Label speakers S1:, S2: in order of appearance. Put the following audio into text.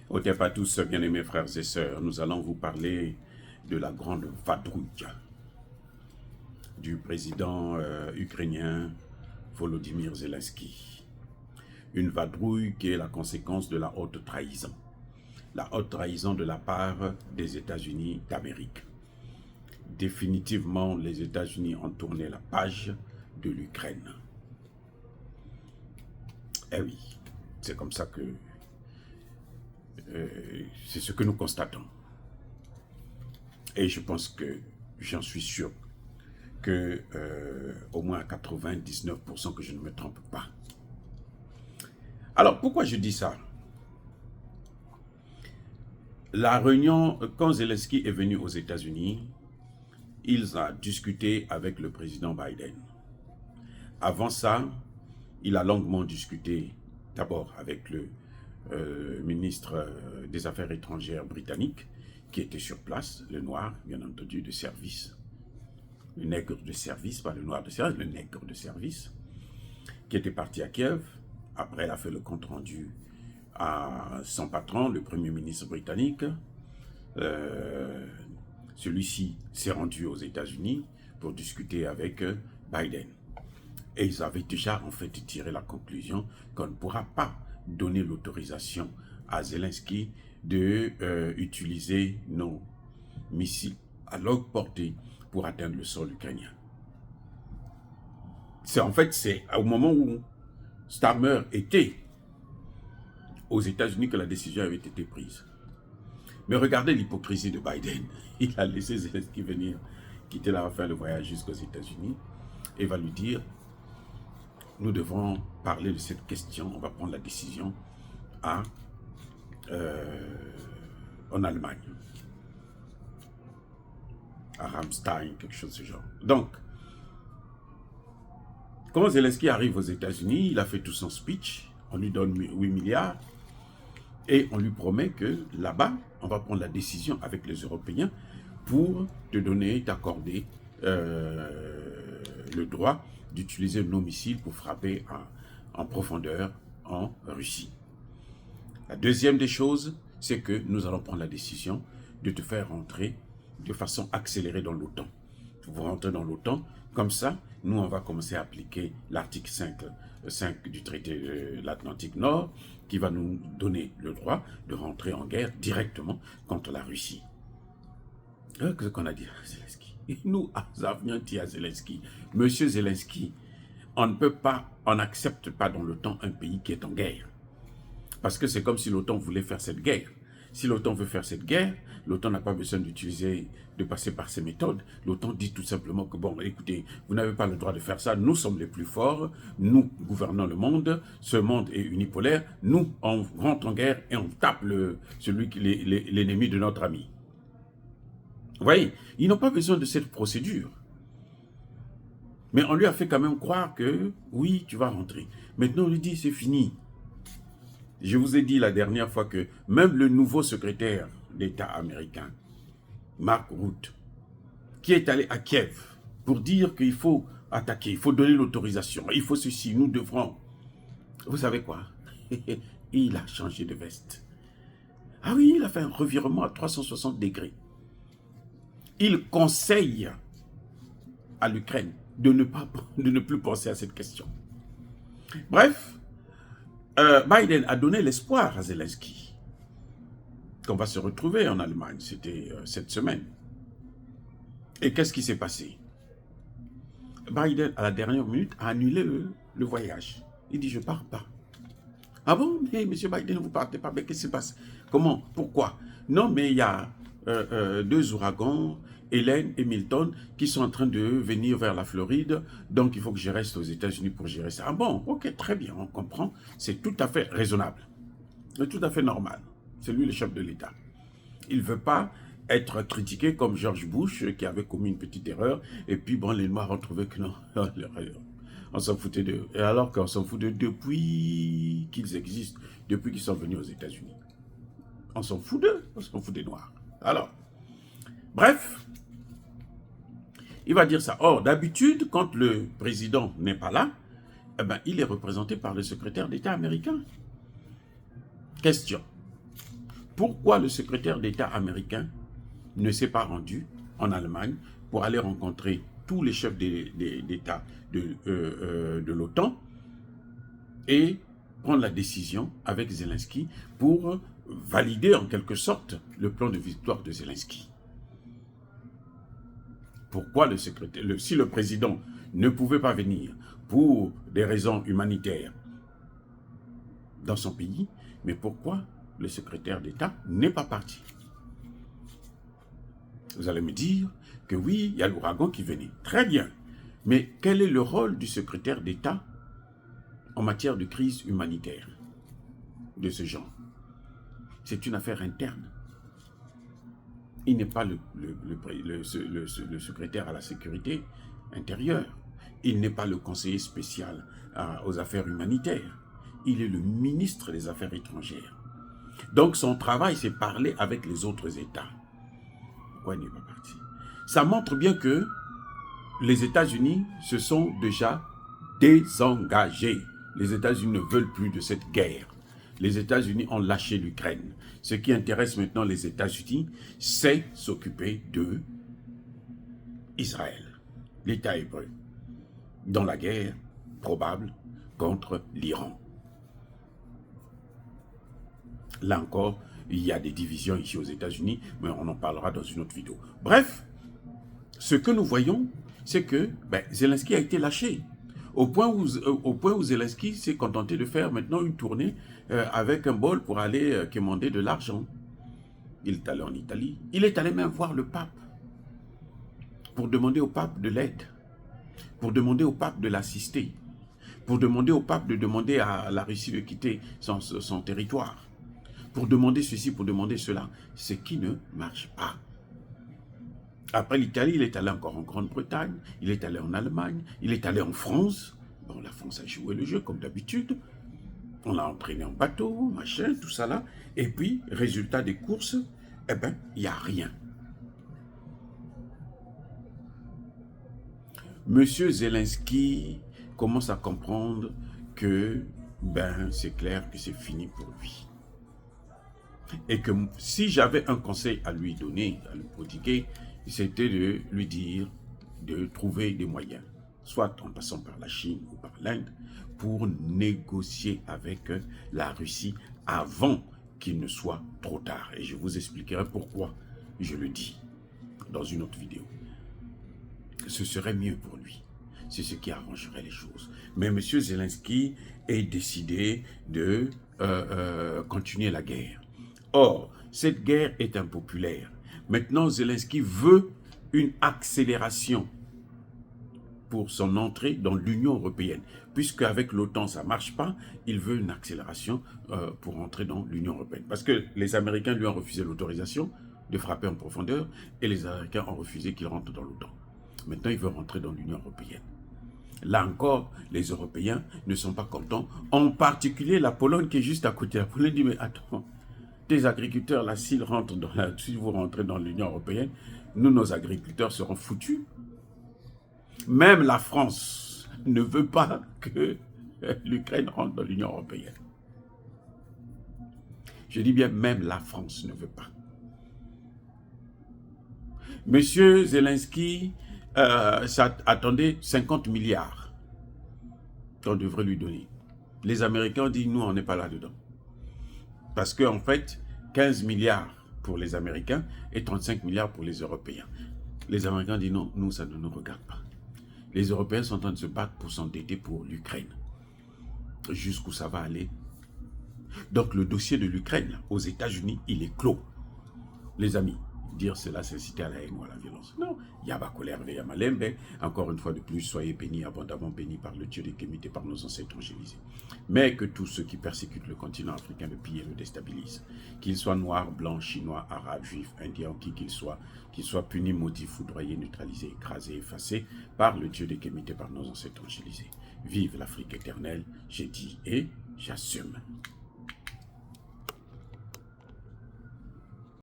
S1: Au Au à tous, bien-aimés frères et sœurs, nous allons vous parler de la grande vadrouille du président ukrainien Volodymyr Zelensky. Une vadrouille qui est la conséquence de la haute trahison. La haute trahison de la part des États-Unis d'Amérique. Définitivement, les États-Unis ont tourné la page de l'Ukraine. Eh oui, c'est comme ça que c'est ce que nous constatons. Et je pense que, j'en suis sûr, que au moins à 99% que je ne me trompe pas. Alors, pourquoi je dis ça? La réunion, quand Zelensky est venu aux États-Unis, il a discuté avec le président Biden. Avant ça, il a longuement discuté d'abord avec le ministre des Affaires étrangères britannique, qui était sur place, le noir, bien entendu, de service. Le nègre de service, pas le noir de service, le nègre de service, qui était parti à Kiev. Après, elle a fait le compte-rendu à son patron, le Premier ministre britannique. Celui-ci s'est rendu aux États-Unis pour discuter avec Biden. Et ils avaient déjà en fait tiré la conclusion qu'on ne pourra pas donner l'autorisation à Zelensky d'utiliser nos missiles à longue portée pour atteindre le sol ukrainien. En fait, c'est au moment où Starmer était aux États-Unis que la décision avait été prise. Mais regardez l'hypocrisie de Biden. Il a laissé Zelensky venir, quitter là, faire le voyage jusqu'aux États-Unis, et va lui dire, nous devons parler de cette question, on va prendre la décision en Allemagne, à Ramstein, quelque chose de ce genre. Donc, quand Zelensky arrive aux États-Unis, il a fait tout son speech, on lui donne 8 milliards, et on lui promet que là-bas, on va prendre la décision avec les Européens pour te donner, t'accorder le droit d'utiliser nos missiles pour frapper en profondeur en Russie. La deuxième des choses, c'est que nous allons prendre la décision de te faire rentrer de façon accélérée dans l'OTAN. Vous rentrez dans l'OTAN, comme ça, nous, on va commencer à appliquer l'article 5 du traité de l'Atlantique Nord, qui va nous donner le droit de rentrer en guerre directement contre la Russie. Qu'est-ce qu'on a dit à Zelensky? Nous avions dit à Zelensky, Monsieur Zelensky, on ne peut pas, on n'accepte pas dans l'OTAN un pays qui est en guerre. Parce que c'est comme si l'OTAN voulait faire cette guerre. Si l'OTAN veut faire cette guerre, l'OTAN n'a pas besoin de passer par ces méthodes. L'OTAN dit tout simplement que, bon, écoutez, vous n'avez pas le droit de faire ça, nous sommes les plus forts, nous gouvernons le monde, ce monde est unipolaire, nous, on rentre en guerre et on tape l'ennemi de notre ami. Vous voyez, ils n'ont pas besoin de cette procédure. Mais on lui a fait quand même croire que, oui, tu vas rentrer. Maintenant, on lui dit, c'est fini. Je vous ai dit la dernière fois que même le nouveau secrétaire d'État américain, Mark Rutte, qui est allé à Kiev pour dire qu'il faut attaquer, il faut donner l'autorisation, il faut ceci, nous devrons. Vous savez quoi? Il a changé de veste. Ah oui, il a fait un revirement à 360 degrés. Il conseille à l'Ukraine de ne plus penser à cette question. Bref, Biden a donné l'espoir à Zelensky qu'on va se retrouver en Allemagne. C'était cette semaine. Et qu'est-ce qui s'est passé? Biden, à la dernière minute, a annulé le voyage. Il dit, je ne pars pas. Ah bon? Mais M. Biden, vous ne partez pas. Mais qu'est-ce qui se passe? Comment? Pourquoi? Non, mais il y a 2 ouragans, Hélène et Milton, qui sont en train de venir vers la Floride. Donc, il faut que je reste aux États-Unis pour gérer ça. Ah bon? Ok, très bien, on comprend. C'est tout à fait raisonnable. C'est tout à fait normal. C'est lui le chef de l'État. Il ne veut pas être critiqué comme George Bush, qui avait commis une petite erreur. Et puis, bon, les Noirs ont trouvé que non, on s'en foutait d'eux. Et alors qu'on s'en fout d'eux depuis qu'ils existent, depuis qu'ils sont venus aux États-Unis. On s'en fout d'eux, on s'en fout des Noirs. Alors, bref, il va dire ça. Or, d'habitude, quand le président n'est pas là, eh ben, il est représenté par le secrétaire d'État américain. Question. Pourquoi le secrétaire d'État américain ne s'est pas rendu en Allemagne pour aller rencontrer tous les chefs d'État de l'OTAN et prendre la décision avec Zelensky pour valider en quelque sorte le plan de victoire de Zelensky? Pourquoi si le président ne pouvait pas venir pour des raisons humanitaires dans son pays, mais pourquoi le secrétaire d'État n'est pas parti? Vous allez me dire que oui, il y a l'ouragan qui venait. Très bien. Mais quel est le rôle du secrétaire d'État en matière de crise humanitaire de ce genre? C'est une affaire interne. Il n'est pas le secrétaire à la sécurité intérieure. Il n'est pas le conseiller spécial aux affaires humanitaires. Il est le ministre des Affaires étrangères. Donc son travail, c'est parler avec les autres États. Pourquoi il n'est pas parti? Ça montre bien que les États-Unis se sont déjà désengagés. Les États-Unis ne veulent plus de cette guerre. Les États-Unis ont lâché l'Ukraine. Ce qui intéresse maintenant les États-Unis, c'est s'occuper de Israël, l'État hébreu, dans la guerre probable contre l'Iran. Là encore, il y a des divisions ici aux États-Unis, mais on en parlera dans une autre vidéo. Bref, ce que nous voyons, c'est que Zelensky a été lâché. Au point où Zelensky s'est contenté de faire maintenant une tournée avec un bol pour aller quémander de l'argent. Il est allé en Italie. Il est allé même voir le pape pour demander au pape de l'aide, pour demander au pape de l'assister, pour demander au pape de demander à la Russie de quitter son territoire, pour demander ceci, pour demander cela, ce qui ne marche pas. Après l'Italie, il est allé encore en Grande-Bretagne, il est allé en Allemagne, il est allé en France. Bon, la France a joué le jeu comme d'habitude. On l'a entraîné en bateau, machin, tout ça là. Et puis, résultat des courses, eh ben, il n'y a rien. Monsieur Zelensky commence à comprendre que, c'est clair que c'est fini pour lui. Et que si j'avais un conseil à lui donner, à lui prodiguer, c'était de lui dire de trouver des moyens, soit en passant par la Chine ou par l'Inde, pour négocier avec la Russie avant qu'il ne soit trop tard. Et je vous expliquerai pourquoi je le dis dans une autre vidéo. Ce serait mieux pour lui. C'est ce qui arrangerait les choses. Mais M. Zelensky est décidé de continuer la guerre. Or, cette guerre est impopulaire. Maintenant, Zelensky veut une accélération pour son entrée dans l'Union européenne. Puisque avec l'OTAN, ça ne marche pas, il veut une accélération pour entrer dans l'Union européenne. Parce que les Américains lui ont refusé l'autorisation de frapper en profondeur et les Américains ont refusé qu'il rentre dans l'OTAN. Maintenant, il veut rentrer dans l'Union européenne. Là encore, les Européens ne sont pas contents, en particulier la Pologne qui est juste à côté. La Pologne dit, mais attends, tes agriculteurs, là, si vous rentrez dans l'Union européenne, nous, nos agriculteurs seront foutus. Même la France ne veut pas que l'Ukraine rentre dans l'Union européenne. Je dis bien, même la France ne veut pas. Monsieur Zelensky attendait 50 milliards qu'on devrait lui donner. Les Américains ont dit, nous, on n'est pas là-dedans. Parce qu'en fait, 15 milliards pour les Américains et 35 milliards pour les Européens. Les Américains disent non, nous, ça ne nous regarde pas. Les Européens sont en train de se battre pour s'endetter pour l'Ukraine. Jusqu'où ça va aller? Donc le dossier de l'Ukraine aux États-Unis, il est clos. Les amis, dire cela, c'est citer à la haine ou à la violence. Non, Yaba colère, Malembe. Encore une fois de plus, soyez bénis, abondamment bénis par le Dieu des Kémites et par nos ancêtres angélisés. Mais que tous ceux qui persécutent le continent africain le pillent et le déstabilisent, qu'ils soient noirs, blancs, chinois, arabes, juifs, indiens, qui qu'ils soient punis, maudits, foudroyés, neutralisés, écrasés, effacés par le Dieu des Kémites et par nos ancêtres angélisés. Vive l'Afrique éternelle, j'ai dit et j'assume.